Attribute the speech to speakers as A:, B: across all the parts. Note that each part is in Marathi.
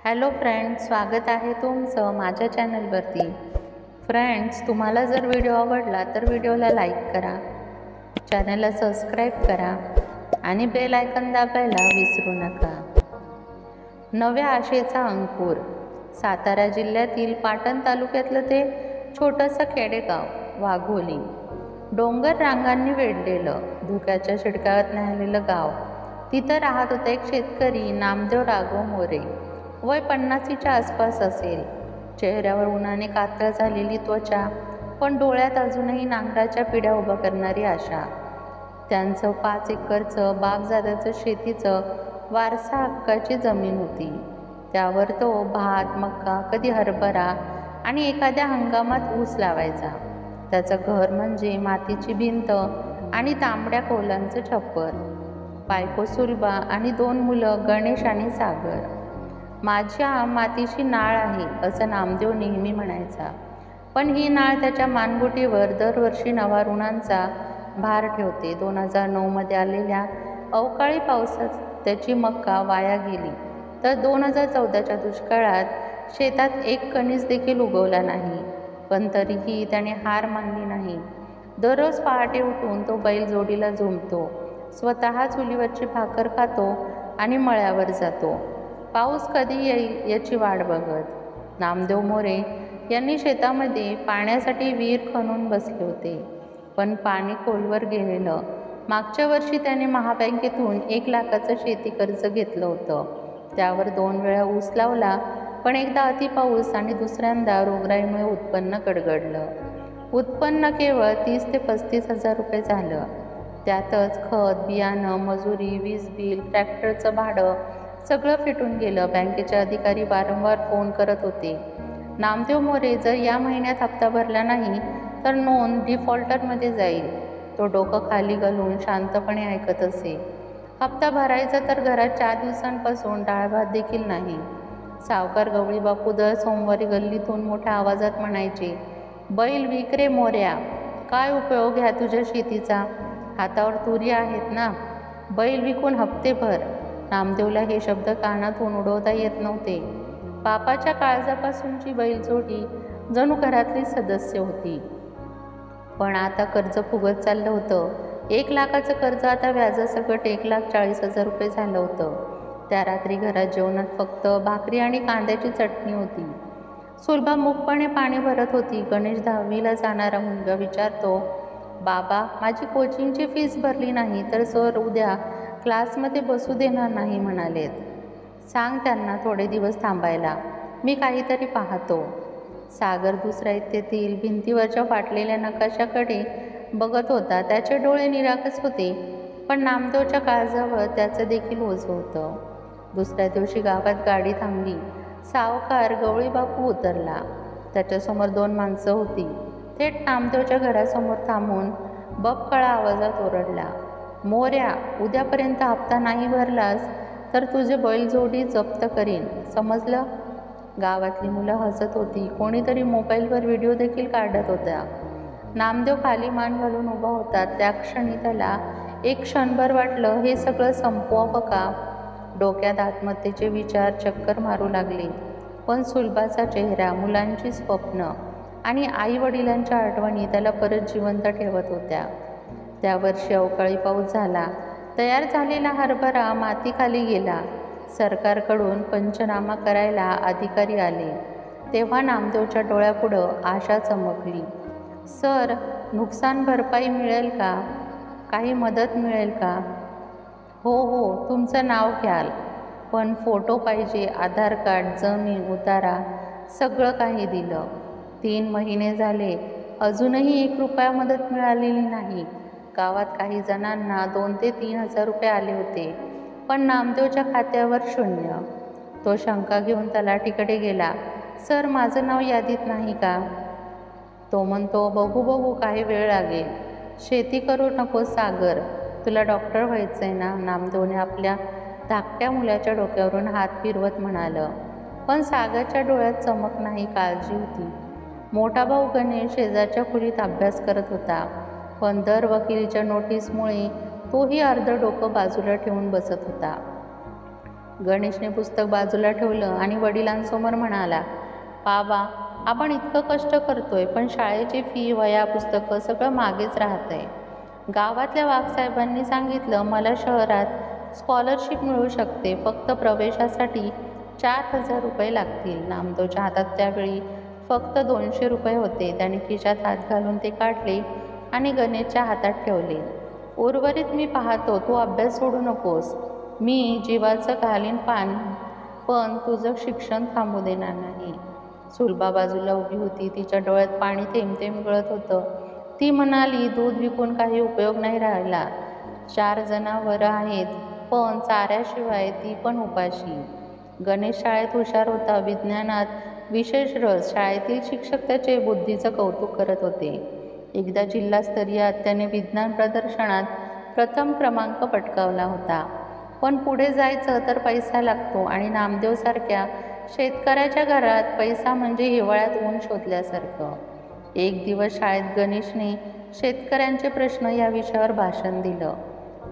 A: हॅलो फ्रेंड्स, स्वागत आहे तुमचं माझ्या चॅनलवरती। फ्रेंड्स, तुम्हाला जर व्हिडिओ आवडला तर व्हिडिओला लाईक करा, चॅनलला सबस्क्राईब करा आणि बेल आयकॉन दाबायला विसरू नका। नव्या आशेचा अंकुर। सातारा जिल्ह्यातील पाटण तालुक्यातलं ते छोटंसं खेडेगाव वाघोली, डोंगर रांगांनी वेढलेलं, धुक्याच्या शिडकाव्यात न्याहाळलेलं गाव। तिथं राहत होता एक शेतकरी नामदेव राघव मोरे। वय 50च्या आसपास असेल। चेहऱ्यावर उन्हाने कातळ झालेली त्वचा, पण डोळ्यात अजूनही नांगराच्या पिढ्या उभा करणारी आशा। त्यांचं 5 एकरचं बापजाद्याचं शेतीचं वारसा हक्काची जमीन होती। त्यावर तो भात, मका, कधी हरभरा आणि एखाद्या हंगामात ऊस लावायचा। त्याचं घर म्हणजे मातीची भिंत आणि तांबड्या कौलांचं छप्पर। बायको सुलभा आणि 2 मुलं गणेश आणि सागर। माझ्या मातीची नाळ आहे असं नामदेव नेहमी म्हणायचा, पण ही नाळ त्याच्या मानगुटीवर दरवर्षी नवा ऋणांचा भार ठेवते। 2009 आलेल्या अवकाळी पावसात त्याची मका वाया गेली, तर 2014च्या दुष्काळात शेतात एक कणीस देखील उगवला नाही, पण तरीही त्याने हार मानली नाही। दररोज पहाटे उठून तो बैलजोडीला झुंपतो, स्वतः चुलीवरची भाकर खातो आणि मळ्यावर जातो, पाऊस कधी येईल याची वाट बघत। नामदेव मोरे यांनी शेतामध्ये पाण्यासाठी विहीर खणून बसले होते, पण पाणी खोलवर गेलेलं। मागच्या वर्षी त्याने महाबँकेतून 1 लाखाचं शेती कर्ज घेतलं होतं। त्यावर 2 वेळा ऊस लावला, पण एकदा अति पाऊस आणि दुसऱ्यांदा रोगराईमुळे उत्पन्न गडगडलं। उत्पन्न केवळ 30 ते 35 हजार रुपये झालं। त्यातच खत, बियाणं, मजुरी, वीज बिल, ट्रॅक्टरचं भाडं सगळं फिटून गेलं। बँकेचे अधिकारी वारंवार फोन करत होते, नामदेव मोरे जर या महिन्यात हप्ता भरला नाही तर नोंद डिफॉल्टरमध्ये जाईल। तो डोकं खाली घालून शांतपणे ऐकत असे। हप्ता भरायचा तर घरात 4 दिवसांपासून डाळ भात देखील नाही। सावकार गवळी बापू दर सोमवारी गल्लीतून मोठ्या आवाजात म्हणायचे, बैल विक रे मोऱ्या, काय उपयोग ह्या तुझ्या शेतीचा, हातावर तुरी आहेत ना, बैल विकून हप्ते भर। नामदेवला हे शब्द कानातून उडवता येत नव्हते। बापाच्या काळजापासूनची बैलजोडी जणू घरातली सदस्य होती, पण आता कर्ज फुगत चाललं होतं। 1 लाखाचं कर्ज आता व्याजासकट 1,40,000 रुपये झालं होतं। त्या रात्री घरात जेवणात फक्त भाकरी आणि कांद्याची चटणी होती। सुलभा मूकपणे पाणी भरत होती। गणेश 10वीला जाणारा मुलगा विचारतो, बाबा, माझी कोचिंगची फीस भरली नाही तर सर उद्या क्लासमध्ये बसू देणार नाही म्हणालेत। सांग त्यांना थोडे दिवस थांबायला, मी काहीतरी पाहतो। सागर दुसऱ्या इयत्तेतील भिंतीवरच्या फाटलेल्या नकाशाकडे बघत होता। त्याचे डोळे निरागस होते, पण नामदेवच्या काळजावर त्याचं देखील ओझं होतं। दुसऱ्या दिवशी गावात गाडी थांबली। सावकार गवळी बापू उतरला। त्याच्यासमोर 2 माणसं होती। थेट नामदेवच्या घरासमोर थांबून बबकळा आवाजात ओरडला, मोऱ्या, उद्यापर्यंत हप्ता नाही भरलास तर तुझे बैलजोडी जप्त करीन, समजलं? गावातली मुलं हसत होती, कोणीतरी मोबाईलवर व्हिडिओ देखील काढत होता। नामदेव खाली मान घालून उभा होता। त्या क्षणी त्याला एक क्षणभर वाटलं, हे सगळं संपवावं का? डोक्यात आत्महत्येचे विचार चक्कर मारू लागले, पण सुलभाचा चेहरा, मुलांची स्वप्न आणि आई वडिलांच्या आठवणी त्याला परत जिवंत ठेवत होत्या। त्या वर्षी अवकाळी पाऊस झाला। तयार झालेला हरभरा मातीखाली गेला। सरकारकडून पंचनामा करायला अधिकारी आले, तेव्हा नामदेवच्या डोळ्यापुढं आशा चमकली। सर, नुकसान भरपाई मिळेल का? काही मदत मिळेल का? हो हो, तुमचं नाव घ्याल, पण फोटो पाहिजे, आधार कार्ड, जमीन, उतारा, सगळं काही दिलं। 3 महिने झाले, अजूनही 1 रुपया मदत मिळालेली नाही। गावात काही जणांना 2 ते 3 हजार रुपये आले होते, पण नामदेवच्या खात्यावर 0। तो शंका घेऊन तलाठीकडे गेला, सर, माझं नाव यादीत नाही का? तो म्हणतो, बघू बघू, काही वेळ लागेल। शेती करू नकोस सागर, तुला डॉक्टर व्हायचंय ना? नामदेवने आपल्या धाकट्या मुलाच्या डोक्यावरून हात फिरवत म्हणालं, पण सागरच्या डोळ्यात चमक नाही, काळजी होती। मोठा भाऊ गणेश शेजारच्या खोलीत अभ्यास करत होता, पण दर वकिलीच्या नोटीसमुळे तोही अर्ध डोकं बाजूला ठेवून बसत होता। गणेशने पुस्तक बाजूला ठेवलं आणि वडिलांसमोर म्हणाला, बाबा, आपण इतकं कष्ट करतोय, पण शाळेची फी, वह्या, पुस्तकं सगळं मागेच राहतंय. गावातल्या वाघसाहेबांनी सांगितलं, मला शहरात स्कॉलरशिप मिळू शकते, फक्त प्रवेशासाठी 4,000 रुपये लागतील. नामदेवच्या हातात त्यावेळी फक्त 200 रुपये होते. त्याने खिशात हात घालून ते काढले आणि गणेशच्या हातात ठेवले. उर्वरित मी पाहतो, तू अभ्यास सोडू नकोस. मी जीवाचं घालीन पाणी, पण तुझं शिक्षण थांबू देणार नाही. सुलभा बाजूला उभी होती. तिच्या डोळ्यात पाणी थेंब थेंब गळत होतं. ती म्हणाली, दूध विकून काही उपयोग नाही राहिला. 4 जनावरं आहेत, पण चाऱ्याशिवाय ती पण उपाशी. गणेश शाळेत हुशार होता, विज्ञानात विशेष रस. शाळेतील शिक्षक त्याचे बुद्धीचं कौतुक करत होते. एकदा जिल्हास्तरीय त्याने विज्ञान प्रदर्शनात प्रथम क्रमांक पटकावला होता. पण पुढे जायचं तर पैसा लागतो आणि नामदेवसारख्या शेतकऱ्याच्या घरात पैसा म्हणजे हिवाळ्यात ऊन शोधल्यासारखं. एक दिवस शाळेत गणेशने शेतकऱ्यांचे प्रश्न या विषयावर भाषण दिलं.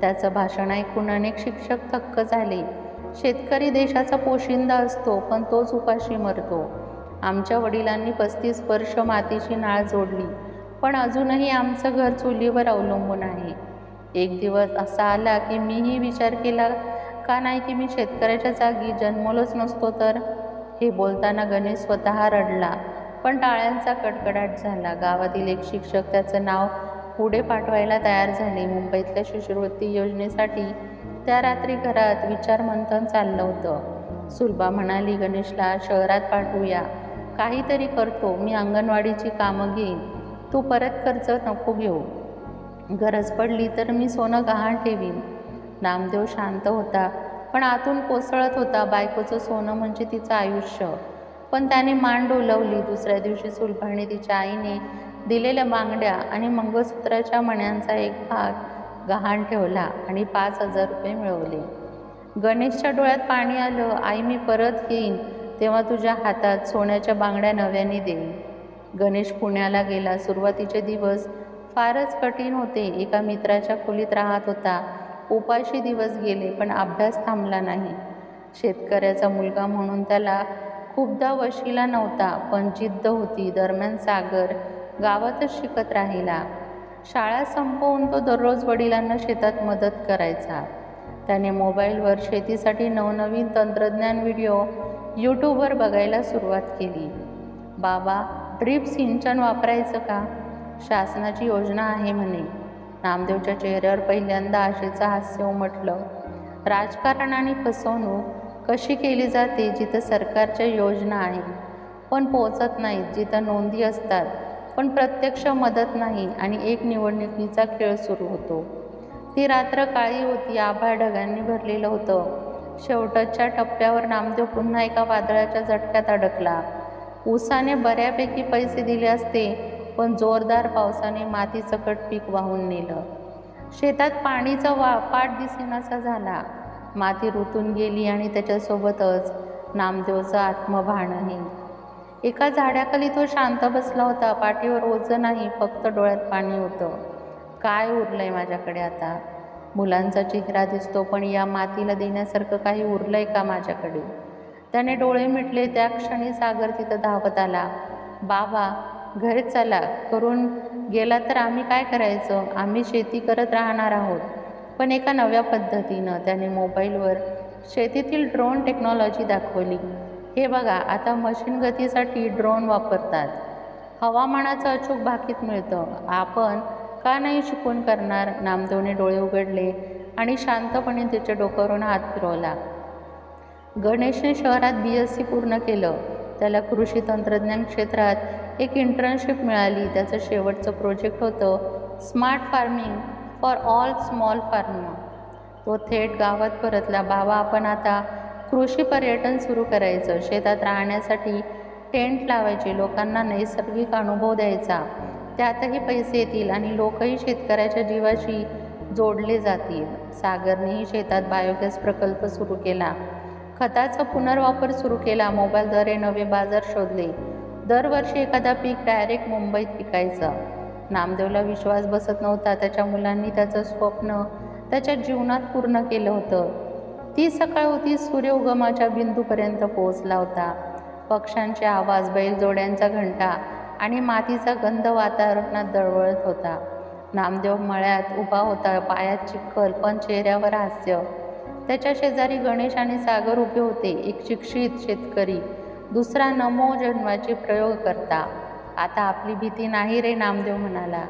A: त्याचं भाषण ऐकून अनेक शिक्षक थक्क झाले. शेतकरी देशाचा पोशिंदा असतो, पण तोच उपाशी मरतो. आमच्या वडिलांनी 35 वर्ष मातीची नाळ जोडली, पण अजूनही आमचं घर चुलीवर अवलंबून आहे. एक दिवस असा आला की मीही विचार केला का नाही की मी शेतकऱ्याच्या जागी जन्मलोच नसतो तर. हे बोलताना गणेश स्वतः रडला, पण टाळ्यांचा कडकडाट झाला. गावातील एक शिक्षक त्याचं नाव पुढे पाठवायला तयार झाले. मुंबईतल्या शिष्यवृत्ती योजनेसाठी त्या रात्री घरात विचारमंथन चाललं होतं. सुलभा म्हणाली, गणेशला शहरात पाठवूया, काहीतरी करतो. मी अंगणवाडीची कामं घेईन, तू परत कर्ज नको घेऊ. गरज पडली तर मी सोनं गहाण ठेवीन. नामदेव शांत होता, पण आतून कोसळत होता. बायकोचं सोनं म्हणजे तिचं आयुष्य. पण त्याने मान डोलवली. दुसऱ्या दिवशी सुलभाने तिच्या आईने दिलेल्या बांगड्या आणि मंगळसूत्राच्या मण्यांचा एक भाग गहाण ठेवला आणि 5,000 रुपये मिळवले. गणेशच्या डोळ्यात पाणी आलं. आई, मी परत येईन तेव्हा तुझ्या हातात सोन्याच्या बांगड्या नव्याने देईन. गणेश पुण्याला गेला. सुरुवातीचे दिवस फारच कठीण होते. एका मित्राच्या खोलीत राहत होता. उपाशी दिवस गेले, पण अभ्यास थांबला नाही. शेतकऱ्याचा मुलगा म्हणून त्याला खूपदा वशिला नव्हता, पण जिद्द होती. दरम्यान सागर गावातच शिकत राहिला. शाळा संपवून तो दररोज वडिलांना शेतात मदत करायचा. त्याने मोबाईलवर शेतीसाठी नवनवीन तंत्रज्ञान व्हिडिओ यूट्यूबवर बघायला सुरुवात केली. बाबा, ड्रीप सिंचन वापरायचं का? शासनाची योजना आहे म्हणे. नामदेवच्या चेहऱ्यावर पहिल्यांदा आशेचं हास्य उमटलं. राजकारण आणि फसवणूक कशी केली जाते जिथं सरकारच्या योजना आहेत पण पोचत नाहीत, जिथं नोंदी असतात पण प्रत्यक्ष मदत नाही, आणि एक निवडणुकीचा खेळ सुरू होतो. ती रात्र काळी होती. आभाळ ढगांनी भरलेलं होतं. शेवटच्या टप्प्यावर नामदेव पुन्हा एका वादळाच्या झटक्यात अडकला. ऊसाने बऱ्यापैकी पैसे दिले असते, पण जोरदार पावसाने मातीसकट पीक वाहून नेलं. शेतात पाणीचा पाट दिसेनासा झाला. माती रुतून गेली आणि त्याच्यासोबतच नामदेवचं आत्मभानही. एका झाडाखाली तो शांत बसला होता. पाठीवर ओझं नाही, फक्त डोळ्यात पाणी होतं. काय उरलंय माझ्याकडे आता? मुलांचा चेहरा दिसतो, पण या मातीला देण्यासारखं काही उरलंय का माझ्याकडे? त्याने डोळे मिटले. त्या क्षणी सागर तिथं धावत आला. बाबा, घरी चला. करून गेला तर आम्ही काय करायचं? आम्ही शेती करत राहणार आहोत, पण एका नव्या पद्धतीनं. त्याने मोबाईलवर शेतीतील ड्रोन टेक्नॉलॉजी दाखवली. हे बघा, आता मशीन गतीसाठी ड्रोन वापरतात. हवामानाचं अचूक भाकीत मिळतं. आपण का नाही शिकून करणार? नामदेवने डोळे उघडले आणि शांतपणे त्याच्या डोक्यावरून हात फिरवला. गणेशने शहरात BSc पूर्ण केलं. त्याला कृषी तंत्रज्ञान क्षेत्रात एक इंटर्नशिप मिळाली. त्याचं शेवटचं प्रोजेक्ट होतं smart farming for all small farmer. तो थेट गावात परतला. बाबा, आपण आता कृषी पर्यटन सुरू करायचं. शेतात राहण्यासाठी टेंट लावायचे, लोकांना नैसर्गिक अनुभव द्यायचा. त्यातही पैसे येतील आणि लोकही शेतकऱ्याच्या जीवाशी जोडले जातील. सागरनेही शेतात बायोगॅस प्रकल्प सुरू केला. खताचा पुनर्वापर सुरू केला. मोबाईलद्वारे नवे बाजार शोधले. दरवर्षी एखादा पीक डायरेक्ट मुंबईत विकायचं. नामदेवला विश्वास बसत नव्हता. त्याच्या मुलांनी त्याचं स्वप्न त्याच्या जीवनात पूर्ण केलं होतं. ती सकाळ होती, सूर्य उगमाच्या बिंदूपर्यंत पोहोचला होता. पक्ष्यांचे आवाज, बैलजोड्यांचा घंटा आणि मातीचा गंध वातावरणात दळवळत होता. नामदेव मळ्यात उभा होता, पायात चिखल पण चेहऱ्यावर हास्य. त्याच्या शेजारी गणेश आणि सागर उभे होते, एक शिक्षित शेतकरी, दुसरा नमो जन्माचे प्रयोग करता. आता आपली भीती नाही रे, नामदेव म्हणाला.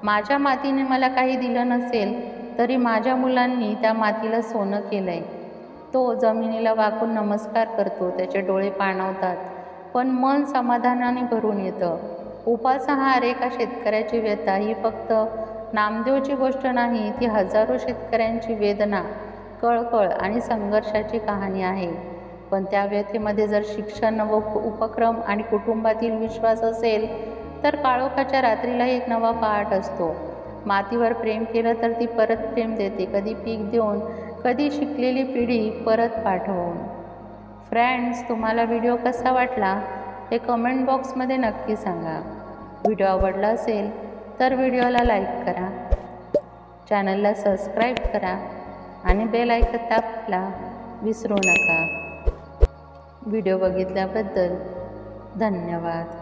A: माझ्या मातीने मला काही दिलं नसेल तरी माझ्या मुलांनी त्या मातीला सोनं केलंय. तो जमिनीला वाकून नमस्कार करतो, त्याचे डोळे पाणावतात, पण मन समाधानाने भरून येतं. उपासहार एका शेतकऱ्याची व्यथा ही फक्त नामदेवची गोष्ट नाही, ती हजारो शेतकऱ्यांची वेदना, कळकळ आणि संघर्षाची कहाणी आहे. पण त्या व्यथेमध्ये जर शिक्षण, उपक्रम आणि कुटुंबातील विश्वास असेल तर काळोखाच्या रात्रीला एक नवा पहाट असतो. मातीवर प्रेम केलं तर ती परत प्रेम देते, कधी पीक देऊन, कधी शिकलेली पिढी परत पाठवून. फ्रेंड्स, तुम्हाला व्हिडिओ कसा वाटला हे कमेंट बॉक्समध्ये नक्की सांगा. व्हिडिओ आवडला असेल तर व्हिडिओला लाईक करा, चॅनलला सबस्क्राईब करा आणि बेल आयकॉन दाबायला विसरू नका. व्हिडिओ बघितल्याबद्दल धन्यवाद.